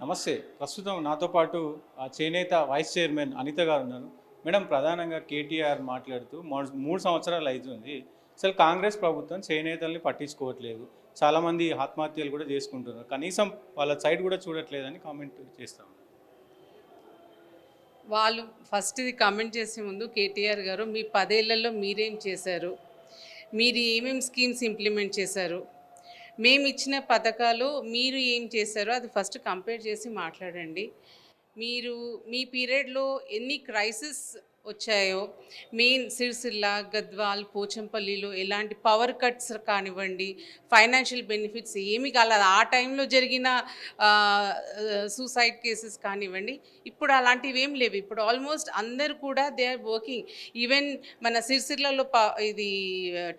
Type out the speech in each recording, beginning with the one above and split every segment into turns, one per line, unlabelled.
నమస్తే. ప్రస్తుతం నాతో పాటు చేనేత వైస్ చైర్మన్ అనిత గారు ఉన్నారు. మేడం, ప్రధానంగా కేటీఆర్ మాట్లాడుతూ 3 సంవత్సరాలు అవుతుంది. అసలు కాంగ్రెస్ ప్రభుత్వం చేనేతల్ని పట్టించుకోవట్లేదు. చాలామంది ఆత్మహత్యలు కూడా చేసుకుంటున్నారు. కనీసం వాళ్ళ సైడ్ కూడా చూడట్లేదని కామెంట్ చేస్తా ఉన్నారు.
వాళ్ళు ఫస్ట్ ఇది కామెంట్ చేసే ముందు కేటీఆర్ గారు మీ 10 ఏళ్లలో మీరేం చేశారు, మీరు ఏమేమి స్కీమ్స్ ఇంప్లిమెంట్ చేశారు, మేము ఇచ్చిన పథకాలు మీరు ఏం చేశారో అది ఫస్ట్ కంపేర్ చేసి మాట్లాడండి. మీరు మీ పీరియడ్లో ఎన్ని క్రైసిస్ వచ్చాయో, మెయిన్ సిరిసిల్ల, గద్వాల్, పోచంపల్లిలో ఎలాంటి పవర్ కట్స్ కానివ్వండి, ఫైనాన్షియల్ బెనిఫిట్స్ ఏమి కాలేదు, ఆ టైంలో జరిగిన సూసైడ్ కేసెస్ కానివ్వండి, ఇప్పుడు అలాంటివి ఏం లేవు. ఇప్పుడు ఆల్మోస్ట్ అందరు కూడా దే ఆర్ వర్కింగ్. ఈవెన్ మన సిరిసిల్లలో ఇది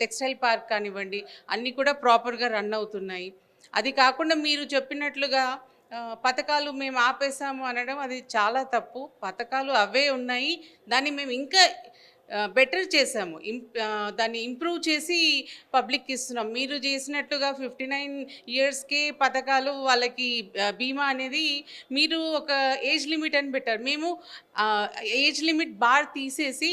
టెక్స్టైల్ పార్క్ కానివ్వండి, అన్నీ కూడా ప్రాపర్గా రన్ అవుతున్నాయి. అది కాకుండా మీరు చెప్పినట్లుగా పథకాలు మేము ఆపేసాము అనడం అది చాలా తప్పు. పథకాలు అవే ఉన్నాయి, దాన్ని మేము ఇంకా బెటర్ చేసాము, దాన్ని ఇంప్రూవ్ చేసి పబ్లిక్కి ఇస్తున్నాం. మీరు చేసినట్టుగా 59 ఇయర్స్కే పథకాలు వాళ్ళకి బీమా అనేది మీరు ఒక ఏజ్ లిమిట్ అని పెట్టారు. మేము ఏజ్ లిమిట్ బార్ తీసేసి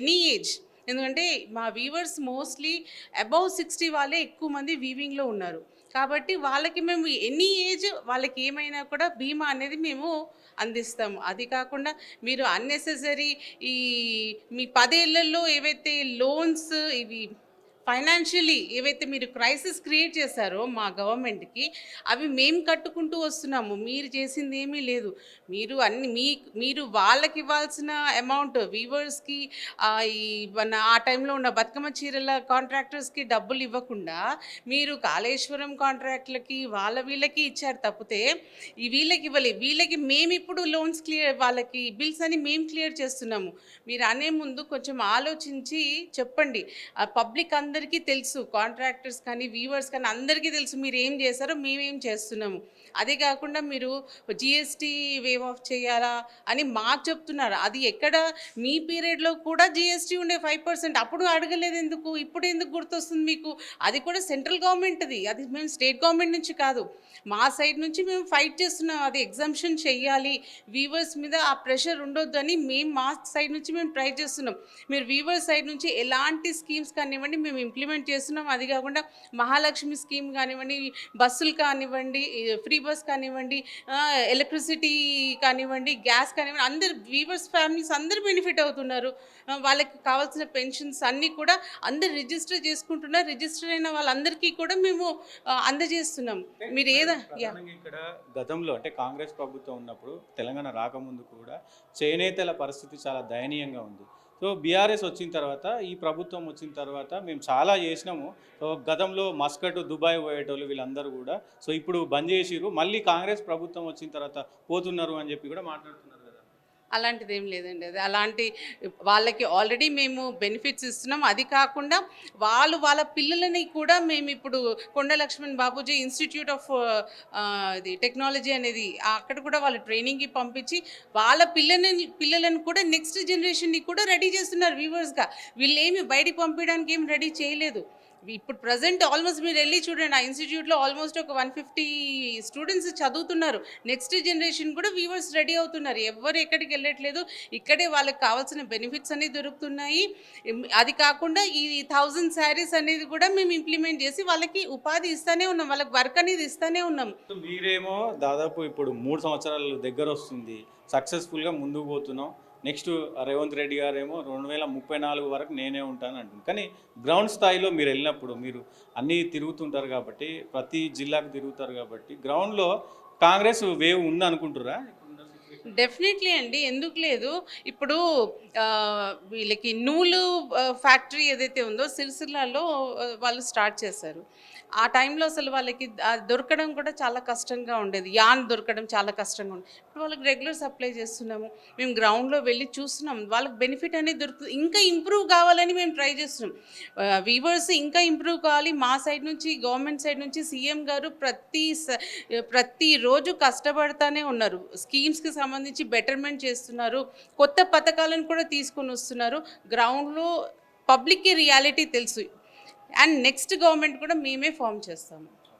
ఎనీ ఏజ్, ఎందుకంటే మా వీవర్స్ మోస్ట్లీ అబౌవ్ 60 వాళ్ళే ఎక్కువ మంది వీవింగ్లో ఉన్నారు. కాబట్టి వాళ్ళకి మేము ఎనీ ఏజ్ వాళ్ళకి ఏమైనా కూడా బీమా అనేది మేము అందిస్తాము. అది కాకుండా మీరు అన్నెసెసరీ ఈ మీ 10 ఏళ్లలో ఏవైతే లోన్స్ ఇవి ఫైనాన్షియలీ ఏవైతే మీరు క్రైసిస్ క్రియేట్ చేశారో మా గవర్నమెంట్కి, అవి మేము కట్టుకుంటూ వస్తున్నాము. మీరు చేసింది ఏమీ లేదు. మీరు వాళ్ళకి ఇవ్వాల్సిన అమౌంట్ వీవర్స్కి, ఈ ఆ టైంలో ఉన్న బతుకమ్మ చీరల కాంట్రాక్టర్స్కి డబ్బులు ఇవ్వకుండా మీరు కాళేశ్వరం కాంట్రాక్ట్లకి వీళ్ళకి ఇచ్చారు తప్పితే వీళ్ళకి ఇవ్వలేదు. వీళ్ళకి మేము ఇప్పుడు లోన్స్ వాళ్ళకి బిల్స్ అని మేము క్లియర్ చేస్తున్నాము. మీరు అనే ముందు కొంచెం ఆలోచించి చెప్పండి. పబ్లిక్ అందరికీ తెలుసు, కాంట్రాక్టర్స్ కానీ వీవర్స్ కానీ అందరికీ తెలుసు మీరు ఏం చేశారో మేమేం చేస్తున్నాము. అదే కాకుండా మీరు జిఎస్టీ వేవ్ ఆఫ్ చేయాలా అని మాకు చెప్తున్నారు. అది ఎక్కడ మీ పీరియడ్లో కూడా జిఎస్టీ ఉండే 5%, అప్పుడు అడగలేదు ఎందుకు, ఇప్పుడు ఎందుకు గుర్తొస్తుంది మీకు? అది కూడా సెంట్రల్ గవర్నమెంట్ది, అది మేము స్టేట్ గవర్నమెంట్ నుంచి కాదు, మా సైడ్ నుంచి మేము ఫైట్ చేస్తున్నాం. అది ఎగ్జామ్షన్ చెయ్యాలి, వీవర్స్ మీద ఆ ప్రెషర్ ఉండొద్దు అని మేము మా సైడ్ నుంచి మేము ట్రై చేస్తున్నాం. మీరు వీవర్స్ సైడ్ నుంచి ఎలాంటి స్కీమ్స్ కానివ్వండి మేము ఇంప్లిమెంట్ చేస్తున్నాం. అది కాకుండా మహాలక్ష్మి స్కీమ్ కానివ్వండి, బస్సులు కానివ్వండి, ఫ్రీ బస్ కానివ్వండి, ఎలక్ట్రిసిటీ కానివ్వండి, గ్యాస్ కానివ్వండి, అందరు వీవర్స్ ఫ్యామిలీస్ అందరు బెనిఫిట్ అవుతున్నారు. వాళ్ళకి కావాల్సిన పెన్షన్స్ అన్నీ కూడా అందరు రిజిస్టర్ చేసుకుంటున్నారు. రిజిస్టర్ అయిన వాళ్ళందరికీ కూడా మేము అందజేస్తున్నాం. మీరు
ఇక్కడ గతంలో అంటే కాంగ్రెస్ ప్రభుత్వం ఉన్నప్పుడు, తెలంగాణ రాకముందు కూడా చేనేతల పరిస్థితి చాలా దయనీయంగా ఉంది. సో బీఆర్ఎస్ వచ్చిన తర్వాత, ఈ ప్రభుత్వం వచ్చిన తర్వాత మేము చాలా చేసినాము. సో గతంలో మస్కట్, దుబాయ్ పోయేటోళ్ళు వీళ్ళందరూ కూడా సో ఇప్పుడు బంద్ చేసిరు. మళ్ళీ కాంగ్రెస్ ప్రభుత్వం వచ్చిన తర్వాత పోతున్నారు అని చెప్పి కూడా మాట్లాడుతున్నారు కదా.
అలాంటిది ఏం లేదండి. అది అలాంటి వాళ్ళకి ఆల్రెడీ మేము బెనిఫిట్స్ ఇస్తున్నాం. అది కాకుండా వాళ్ళ పిల్లలని కూడా మేము ఇప్పుడు కొండ లక్ష్మణ్ బాపూజీ ఇన్స్టిట్యూట్ ఆఫ్ ఇది టెక్నాలజీ అనేది అక్కడ కూడా వాళ్ళ ట్రైనింగ్కి పంపించి వాళ్ళ పిల్లలను కూడా నెక్స్ట్ జనరేషన్ని కూడా రెడీ చేస్తున్నారు వీవర్స్గా. వీళ్ళు ఏమి బయటికి పంపించడానికి ఏమి రెడీ చేయలేదు. ఇప్పుడు ప్రజెంట్ ఆల్మోస్ట్ మీరు వెళ్ళి చూడండి, ఆ ఇన్స్టిట్యూట్లో ఆల్మోస్ట్ ఒక 150 స్టూడెంట్స్ చదువుతున్నారు. నెక్స్ట్ జనరేషన్ కూడా వీవర్స్ రెడీ అవుతున్నారు. ఎవరు ఎక్కడికి వెళ్ళట్లేదు, ఇక్కడే వాళ్ళకి కావాల్సిన బెనిఫిట్స్ అనేవి దొరుకుతున్నాయి. అది కాకుండా ఈ 1000 శారీస్ అనేది కూడా మేము ఇంప్లిమెంట్ చేసి వాళ్ళకి ఉపాధి ఇస్తూనే ఉన్నాం, వాళ్ళకి వర్క్ అనేది ఇస్తూనే ఉన్నాం.
మీరేమో దాదాపు ఇప్పుడు 3 సంవత్సరాల దగ్గర వస్తుంది, సక్సెస్ఫుల్గా ముందుకు పోతున్నాం. నెక్స్ట్ రేవంత్ రెడ్డి గారేమో 2034 వరకు నేనే ఉంటాను అంటుంది. కానీ గ్రౌండ్ స్థాయిలో మీరు వెళ్ళినప్పుడు, మీరు అన్నీ తిరుగుతుంటారు కాబట్టి, ప్రతి జిల్లాకు తిరుగుతారు కాబట్టి, గ్రౌండ్లో కాంగ్రెస్ వేవ్ ఉంది అనుకుంటురా?
డెఫినెట్లీ అండి, ఎందుకు లేదు. ఇప్పుడు వీళ్ళకి నూలు ఫ్యాక్టరీ ఏదైతే ఉందో సిరిసిల్లాలో వాళ్ళు స్టార్ట్ చేశారు. ఆ టైంలో అసలు వాళ్ళకి దొరకడం కూడా చాలా కష్టంగా ఉండేది, యాన్ దొరకడం చాలా కష్టంగా ఉండేది. ఇప్పుడు వాళ్ళకి రెగ్యులర్ సప్లై చేస్తున్నాము, మేము గ్రౌండ్లో వెళ్ళి చూస్తున్నాం, వాళ్ళకి బెనిఫిట్ అనేది దొరుకుతుంది. ఇంకా ఇంప్రూవ్ కావాలని మేము ట్రై చేస్తున్నాం. వీవర్స్ ఇంకా ఇంప్రూవ్ కావాలి. మా సైడ్ నుంచి, గవర్నమెంట్ సైడ్ నుంచి సీఎం గారు ప్రతిరోజు కష్టపడతానే ఉన్నారు. స్కీమ్స్కి సంబంధించి బెటర్మెంట్ చేస్తున్నారు, కొత్త పథకాలను కూడా తీసుకొని వస్తున్నారు. గ్రౌండ్లో పబ్లిక్కి రియాలిటీ తెలుసు. అండ్ నెక్స్ట్ గవర్నమెంట్ కూడా మేమే ఫామ్ చేస్తాము.